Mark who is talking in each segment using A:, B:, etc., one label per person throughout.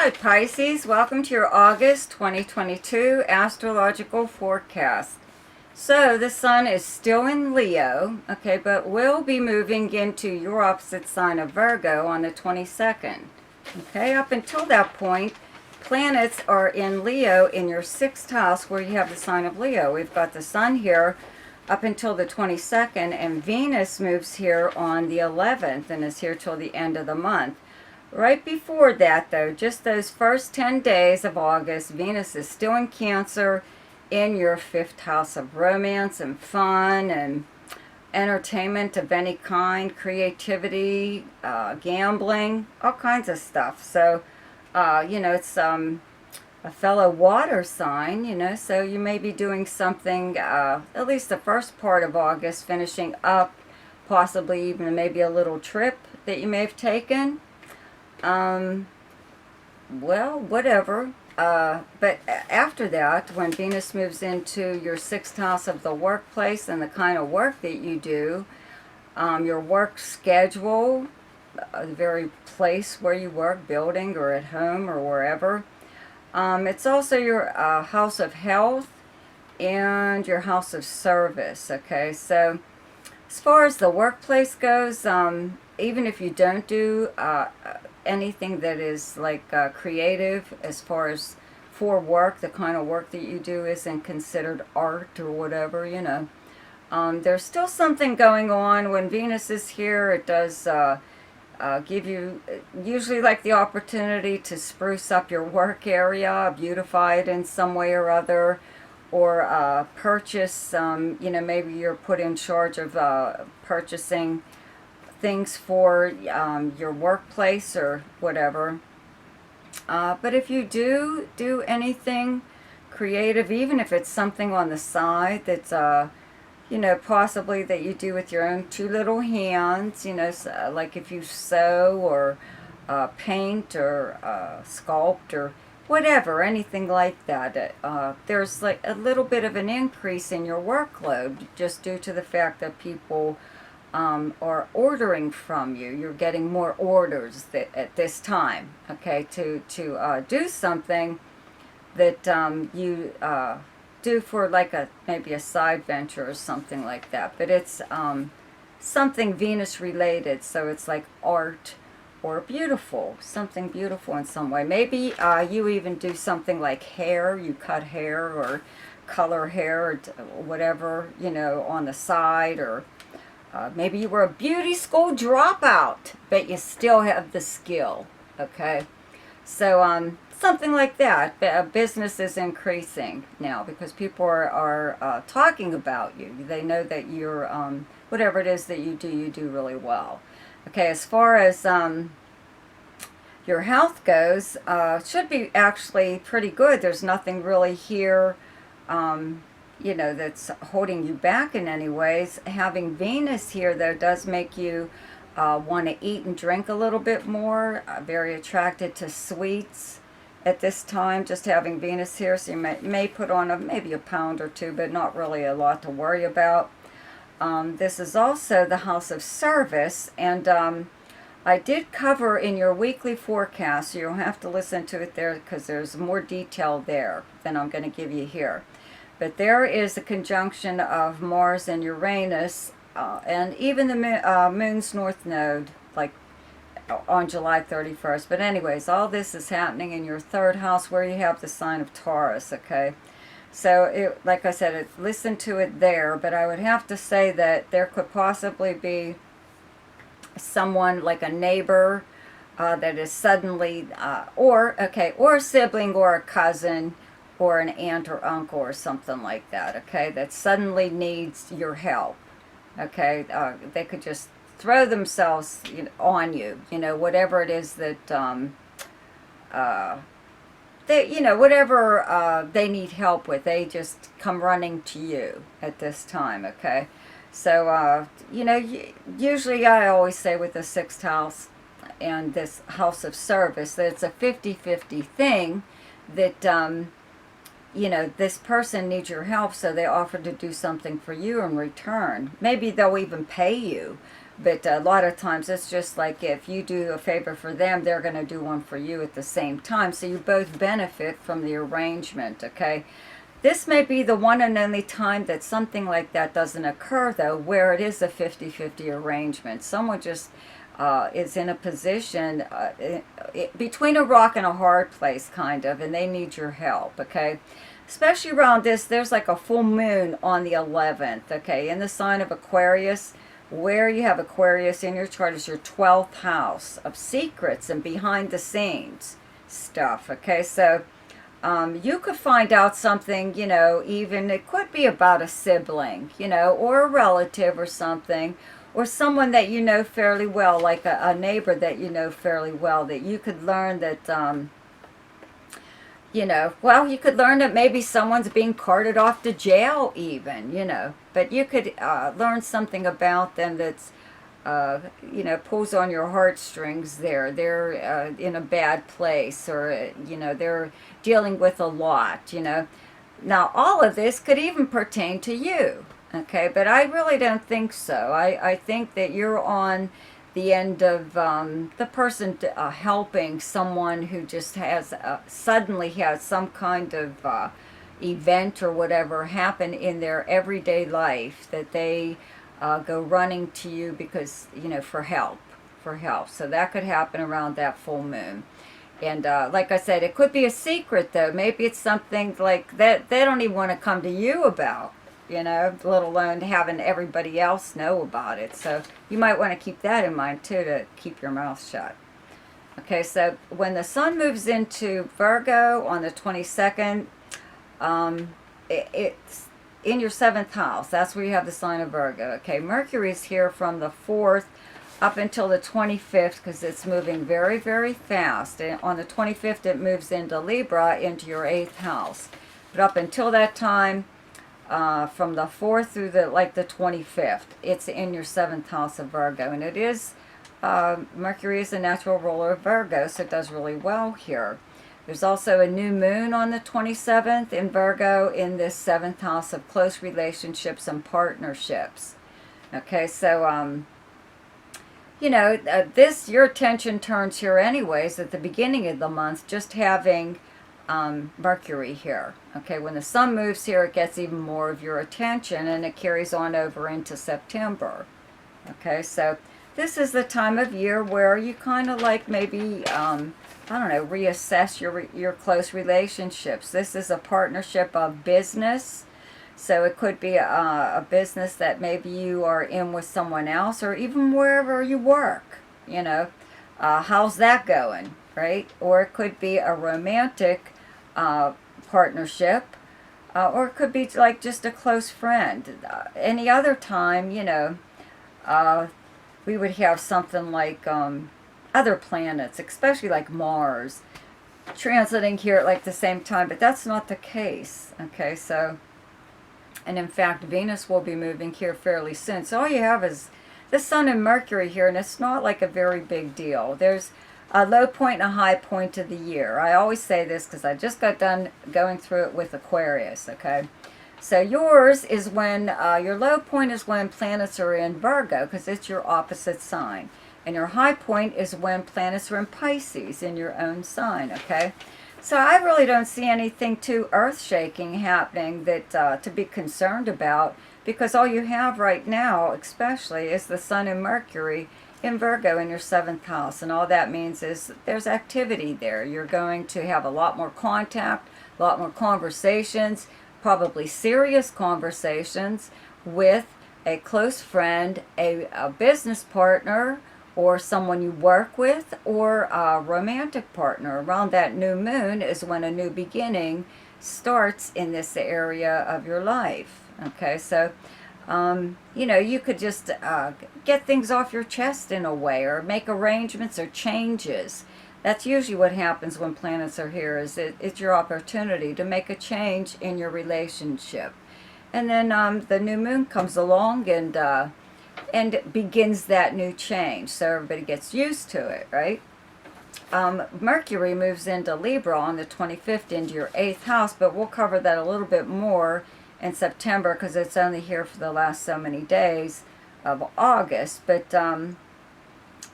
A: Hi Pisces, welcome to your August 2022 astrological forecast. So the sun is still in Leo, okay, but will be moving into your opposite sign of Virgo on the 22nd. Okay, up until that point, planets are in Leo in your 6th house where you have the sign of Leo. We've got the sun here up until the 22nd, and Venus moves here on the 11th and is here till the end of the month. Right before that, though, just those first 10 days of August, Venus is still in Cancer in your 5th house of romance and fun and entertainment of any kind, creativity, gambling, all kinds of stuff. So, it's a fellow water sign, so you may be doing something, at least the first part of August, finishing up, possibly even maybe a little trip that you may have taken. Well, whatever. But after that, when Venus moves into your 6th house of the workplace and the kind of work that you do, your work schedule, the very place where you work, building or at home or wherever. It's also your house of health and your house of service, okay? So as far as the workplace goes, even if you don't do anything that is like creative as far as for work, the kind of work that you do isn't considered art or whatever, there's still something going on. When Venus is here, it does give you usually like the opportunity to spruce up your work area, beautify it in some way or other, or purchase, maybe you're put in charge of purchasing things for your workplace or whatever. But if you do anything creative, even if it's something on the side that's, possibly that you do with your own two little hands, like if you sew or paint or sculpt or whatever, anything like that, there's like a little bit of an increase in your workload just due to the fact that people are ordering from you. You're getting more orders at this time, okay, to do something that you do for like maybe a side venture or something like that. But it's something Venus related, so it's like art or beautiful, something beautiful in some way. Maybe you even do something like hair, you cut hair or color hair or whatever, on the side, or maybe you were a beauty school dropout, but you still have the skill, okay? So something like that. Business is increasing now because people are talking about you. They know that you're, whatever it is that you do really well. Okay, as far as your health goes, should be actually pretty good. There's nothing really here that's holding you back in any ways. Having Venus here, though, does make you want to eat and drink a little bit more. Very attracted to sweets at this time, just having Venus here. So you may put on maybe a pound or two, but not really a lot to worry about. This is also the house of service, and I did cover in your weekly forecast, so you'll have to listen to it there because there's more detail there than I'm going to give you here. But there is a conjunction of Mars and Uranus, and even the Moon's North Node, like on July 31st. But anyways, all this is happening in your 3rd house where you have the sign of Taurus, okay? So, like I said, listen to it there, but I would have to say that there could possibly be someone like a neighbor that is suddenly, or a sibling or a cousin, or an aunt or uncle or something like that, okay, that suddenly needs your help, okay? They could just throw themselves on you, whatever it is that, whatever they need help with, they just come running to you at this time, okay? So, usually I always say with the 6th house and this house of service that it's a 50-50 thing, that, this person needs your help, so they offer to do something for you in return. Maybe they'll even pay you But a lot of times it's just like if you do a favor for them, they're going to do one for you at the same time. So you both benefit from the arrangement, okay? This may be the one and only time that something like that doesn't occur, though, where it is a 50-50 arrangement. Someone just is in a position between a rock and a hard place, kind of, and they need your help, okay? Especially around this, there's like a full moon on the 11th, okay, in the sign of Aquarius. Where you have Aquarius in your chart is your 12th house of secrets and behind the scenes stuff, okay? So you could find out something, you know, even it could be about a sibling, you know, or a relative or something, or someone that you know fairly well, like a neighbor that you know fairly well, that you could learn that, you know, well, you could learn that maybe someone's being carted off to jail even, you know, but you could learn something about them that's, you know, pulls on your heartstrings there. They're in a bad place, or, you know, they're dealing with a lot, you know. Now, all of this could even pertain to you, okay, but I really don't think so. I think that you're on the end of the person helping someone who just has suddenly has some kind of event or whatever happen in their everyday life, that they go running to you because, you know, for help. So that could happen around that full moon. And like I said, it could be a secret, though. Maybe it's something like that they don't even want to come to you about, you know, let alone having everybody else know about it. So you might want to keep that in mind, too, to keep your mouth shut. Okay, so when the sun moves into Virgo on the 22nd, it's in your 7th house. That's where you have the sign of Virgo. Okay, Mercury is here from the 4th up until the 25th, because it's moving very, very fast. And on the 25th, it moves into Libra, into your 8th house. But up until that time, from the 4th through the 25th, it's in your 7th house of Virgo, and it is Mercury is a natural ruler of Virgo, so it does really well here. There's also a new moon on the 27th in Virgo in this 7th house of close relationships and partnerships. Okay, so you know, your attention turns here anyways at the beginning of the month, just having Mercury here. Okay, when the sun moves here, it gets even more of your attention, and it carries on over into September. Okay, so this is the time of year where you kind of like maybe, I don't know, reassess your close relationships. This is a partnership of business. So it could be a business that maybe you are in with someone else, or even wherever you work, you know. How's that going, right? Or it could be a romantic partnership, or it could be like just a close friend. Any other time, you know, we would have something like other planets, especially like Mars, transiting here at like the same time, but that's not the case, okay, so, and in fact, Venus will be moving here fairly soon, so all you have is the Sun and Mercury here, and it's not like a very big deal. There's a low point and a high point of the year. I always say this because I just got done going through it with Aquarius, okay? So yours is when, your low point is when planets are in Virgo, because it's your opposite sign. And your high point is when planets are in Pisces, in your own sign, okay? So I really don't see anything too earth-shaking happening that to be concerned about, because all you have right now, especially, is the Sun and Mercury in Virgo in your 7th house. And all that means is there's activity there. You're going to have a lot more contact, a lot more conversations, probably serious conversations with a close friend, a business partner, or someone you work with, or a romantic partner. Around that new moon is when a new beginning starts in this area of your life. Okay, so, you know, you could just get things off your chest in a way, or make arrangements or changes. That's usually what happens when planets are here, is it's your opportunity to make a change in your relationship. And then the new moon comes along and begins that new change, so everybody gets used to it, right? Mercury moves into Libra on the 25th into your 8th house, but we'll cover that a little bit more in September because it's only here for the last so many days of August. But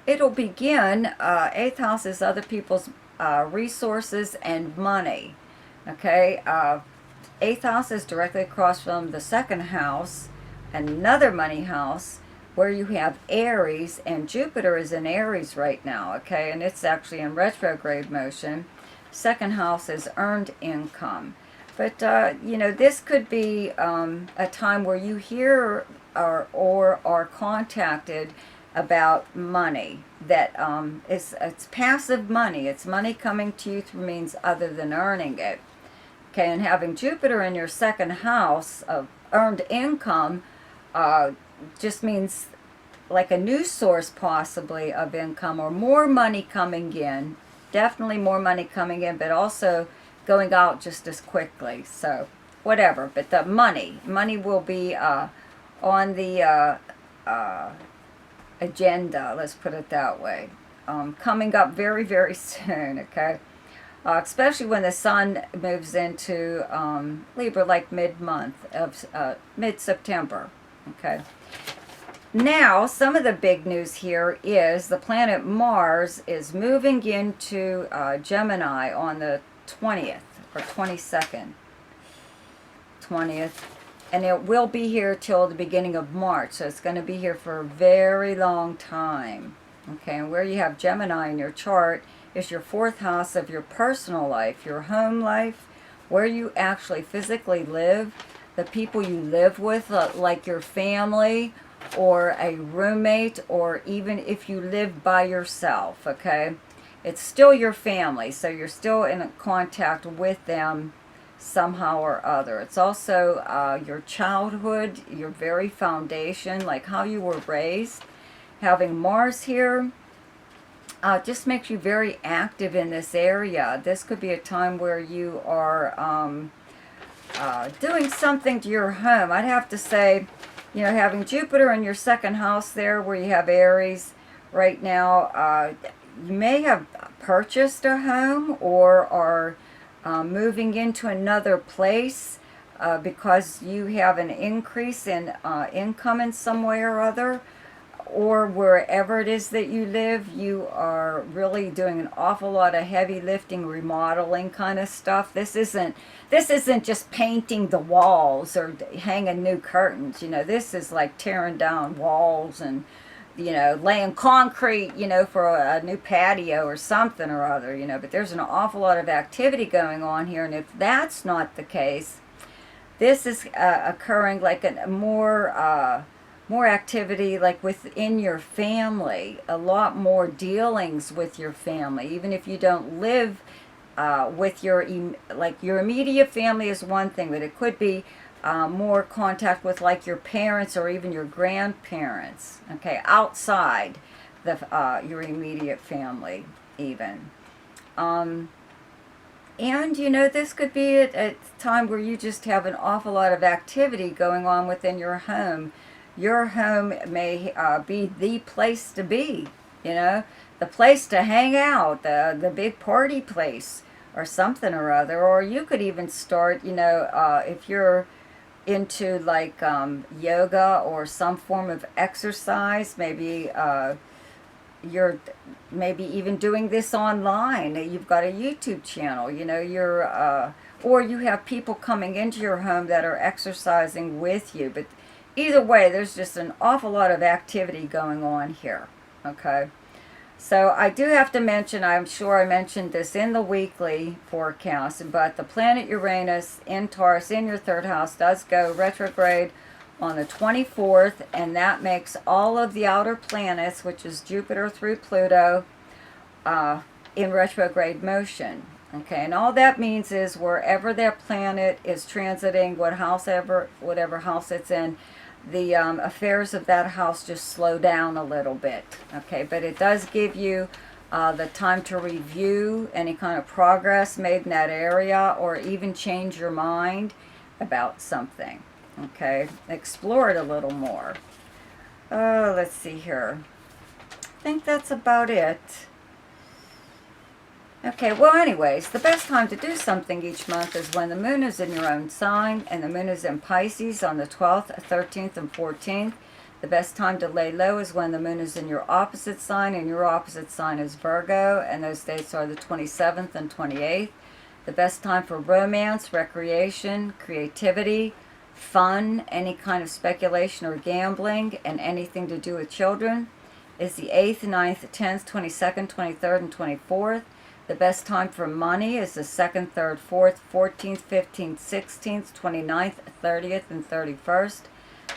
A: it'll begin, 8th house is other people's resources and money. Okay, 8th house is directly across from the 2nd house, another money house, where you have Aries, and Jupiter is in Aries right now, okay, and it's actually in retrograde motion. 2nd house is earned income. But, you know, this could be a time where you hear or are contacted about money that it's passive money. It's money coming to you through means other than earning it. Okay, and having Jupiter in your 2nd house of earned income just means like a new source possibly of income, or more money coming in. Definitely more money coming in, but also going out just as quickly. So whatever, but the money will be on the agenda, let's put it that way, coming up very, very soon, okay? Especially when the sun moves into Libra, like mid-month of mid-September, okay? Now, some of the big news here is the planet Mars is moving into Gemini on the 20th or 22nd, 20th, and it will be here till the beginning of March, so it's going to be here for a very long time. Okay, and where you have Gemini in your chart is your 4th house of your personal life, your home life, where you actually physically live, the people you live with, like your family or a roommate, or even if you live by yourself, okay? It's still your family, so you're still in contact with them somehow or other. It's also your childhood, your very foundation, like how you were raised. Having Mars here just makes you very active in this area. This could be a time where you are doing something to your home. I'd have to say, you know, having Jupiter in your 2nd house there where you have Aries right now, you may have purchased a home or are moving into another place because you have an increase in income in some way or other, or wherever it is that you live, you are really doing an awful lot of heavy lifting, remodeling kind of stuff. This isn't just painting the walls or hanging new curtains. You know, this is like tearing down walls and, you know, laying concrete, you know, for a new patio or something or other, you know. But there's an awful lot of activity going on here, and if that's not the case, this is occurring like a more activity like within your family, a lot more dealings with your family, even if you don't live with your immediate family is one thing, but it could be more contact with like your parents or even your grandparents, okay, outside your immediate family even. And you know, this could be a time where you just have an awful lot of activity going on within your home. Your home may be the place to be, you know, the place to hang out, the big party place or something or other. Or you could even start, you know, if you're into like yoga or some form of exercise, maybe you're maybe even doing this online. You've got a YouTube channel, you know, or you have people coming into your home that are exercising with you. But either way, there's just an awful lot of activity going on here, okay? So I do have to mention, I'm sure I mentioned this in the weekly forecast, but the planet Uranus in Taurus in your 3rd house does go retrograde on the 24th, and that makes all of the outer planets, which is Jupiter through Pluto, in retrograde motion. Okay, and all that means is wherever that planet is transiting, whatever house it's in, the affairs of that house just slow down a little bit. Okay, but it does give you the time to review any kind of progress made in that area, or even change your mind about something. Okay, explore it a little more. Let's see here. I think that's about it. Okay, well anyways, the best time to do something each month is when the moon is in your own sign, and the moon is in Pisces on the 12th, 13th, and 14th. The best time to lay low is when the moon is in your opposite sign, and your opposite sign is Virgo, and those dates are the 27th and 28th. The best time for romance, recreation, creativity, fun, any kind of speculation or gambling, and anything to do with children is the 8th, 9th, 10th, 22nd, 23rd, and 24th. The best time for money is the 2nd, 3rd, 4th, 14th, 15th, 16th, 29th, 30th, and 31st.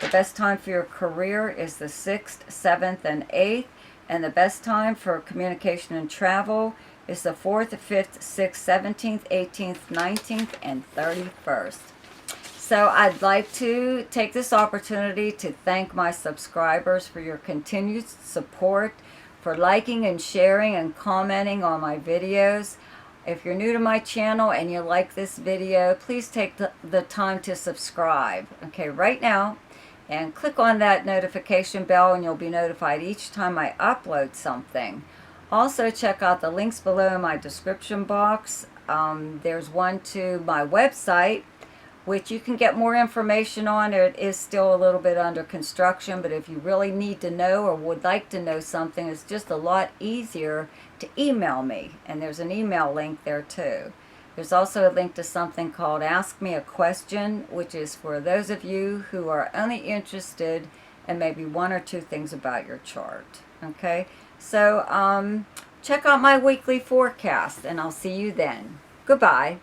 A: The best time for your career is the 6th, 7th, and 8th. And the best time for communication and travel is the 4th, 5th, 6th, 17th, 18th, 19th, and 31st. So I'd like to take this opportunity to thank my subscribers for your continued support, for liking and sharing and commenting on my videos. If you're new to my channel and you like this video, please take the time to subscribe, okay, right now, and click on that notification bell and you'll be notified each time I upload something. Also, check out the links below in my description box. There's one to my website, which you can get more information on. It is still a little bit under construction, but if you really need to know or would like to know something, it's just a lot easier to email me, and there's an email link there too. There's also a link to something called Ask Me a Question, which is for those of you who are only interested in maybe one or two things about your chart. Okay, so check out my weekly forecast, and I'll see you then. Goodbye.